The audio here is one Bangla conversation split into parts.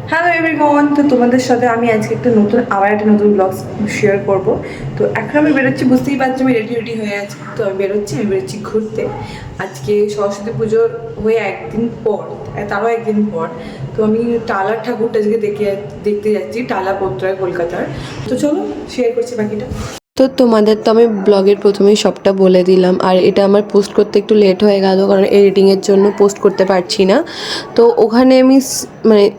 হ্যালো এভরিওয়ান, তো তোমাদের সাথে আমি আজকে আবার একটা নতুন ব্লগ শেয়ার করব। তো এখন আমি বেরোচ্ছি, বুঝতেই পারছি আমি রেডি হয়ে আছি। তো আমি বেরোচ্ছি ঘুরতে। আজকে সরস্বতী পুজোর হয়ে একদিন পর, তারও একদিন পর। তো আমি টালার ঠাকুরটা আজকে দেখতে যাচ্ছি, টালা পোত্রায়, কলকাতার। তো চলো শেয়ার করছি বাকিটা। তো তোমাদের তো আমি ব্লগের প্রথমেই সবটা বলে দিলাম, আর এটা আমার পোস্ট করতে একটু লেট হয়ে গেল কারণ এডিটিংয়ের জন্য পোস্ট করতে পারছি না। তো ওখানে আমি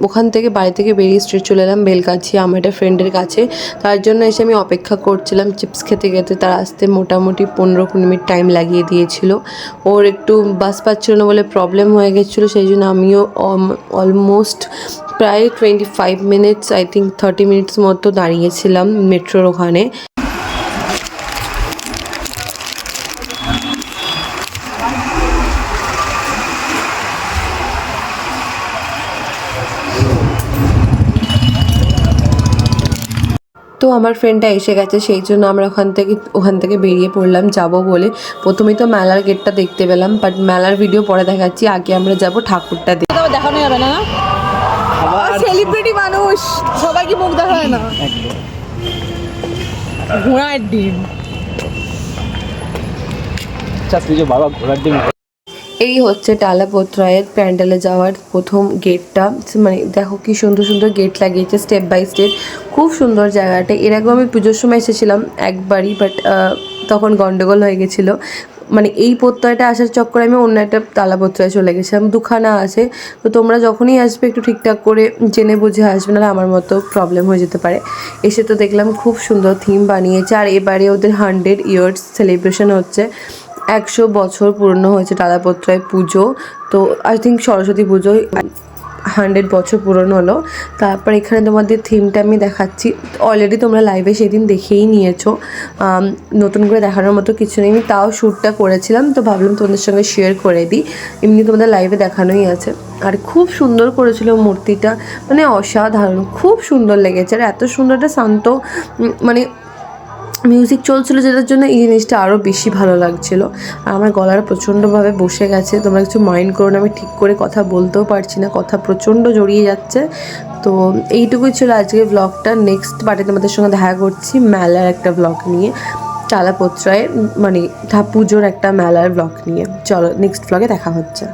ওখান থেকে বাড়ি থেকে বেরিয়ে স্ট্রেট চলে এলাম বেলগাছি আমার একটা ফ্রেন্ডের কাছে। তার জন্য এসে আমি অপেক্ষা করছিলাম চিপস খেতে খেতে। তার আসতে মোটামুটি 15-20 মিনিট টাইম লাগিয়ে দিয়েছিল। ওর একটু বাস পাচ্ছিল না বলে প্রবলেম হয়ে গেছিলো, সেই জন্য আমিও অলমোস্ট প্রায় 25 মিনিটস, আই থিঙ্ক 30 মিনিটস মতো দাঁড়িয়েছিলাম মেট্রোর ওখানে। তো আমার ফ্রেন্ডটা এসে গেছে, সেই জন্য আমরা ওখান থেকে বেরিয়ে পড়লাম যাব বলে। প্রথমেই তো মেলার গেটটা দেখতে পেলাম, বাট মেলার ভিডিও পরে দেখাচ্ছি, আগে আমরা যাব ঠাকুরটা দেখতে। দেখানো যাবে না, সেলিব্রিটি মানুষ সবাইকে মুখ দেখা হয় না। ঘোড়ার ডিম, ঘোড়ার ডিম। এই হচ্ছে টালা পোত্রায়ের প্যান্ডেলে যাওয়ার প্রথম গেটটা। মানে দেখো কি সুন্দর সুন্দর গেট লাগিয়েছে স্টেপ বাই স্টেপ, খুব সুন্দর জায়গাটা। এর আগেও আমি পুজোর সময় এসেছিলাম একবারই, বাট তখন গন্ডগোল হয়ে গেছিলো। মানে এই প্রত্যয়টা আসার চক্করে আমি অন্য একটা টালা প্রত্যয়ে চলে গেছিলাম। দুখানা আছে, তো তোমরা যখনই আসবে একটু ঠিকঠাক করে জেনে বুঝে আসবে, না আমার মতো প্রবলেম হয়ে যেতে পারে। এসে তো দেখলাম খুব সুন্দর থিম বানিয়েছে, আর এবারে ওদের 100 ইয়ার্স সেলিব্রেশন হচ্ছে। 100 বছর পূর্ণ হয়েছে টালাপত্রায় পুজো। তো আই থিঙ্ক সরস্বতী পুজোয় 100 বছর পূরণ হলো। তারপর এখানে তোমাদের থিমটা আমি দেখাচ্ছি। অলরেডি তোমরা লাইভে সেদিন দেখেই নিয়েছো, নতুন করে দেখানোর মতো কিছু নেই। আমি তাও শ্যুটটা করেছিলাম, তো ভাবলাম তোমাদের সঙ্গে শেয়ার করে দিই। এমনি তোমাদের লাইভে দেখানোই আছে। আর খুব সুন্দর করেছিল মূর্তিটা, মানে অসাধারণ, খুব সুন্দর লেগেছে। আর এত সুন্দর একটা শান্ত মানে মিউজিক চলছিল, যেটার জন্য এই জিনিসটা আরও বেশি ভালো লাগছিল। আর আমার গলাটা প্রচণ্ডভাবে বসে গেছে, তোমরা কিছু মাইন্ড করো না, আমি ঠিক করে কথা বলতেও পারছি না, কথা প্রচণ্ড জড়িয়ে যাচ্ছে। তো এইটুকুই ছিল আজকের ব্লগটা। নেক্সট পার্টে তোমাদের সঙ্গে দেখা করছি মেলার একটা ব্লগ নিয়ে, টালাপত্রায় মানে পুজোর একটা মেলার ব্লগ নিয়ে। চলো নেক্সট ব্লগে দেখা হচ্ছে।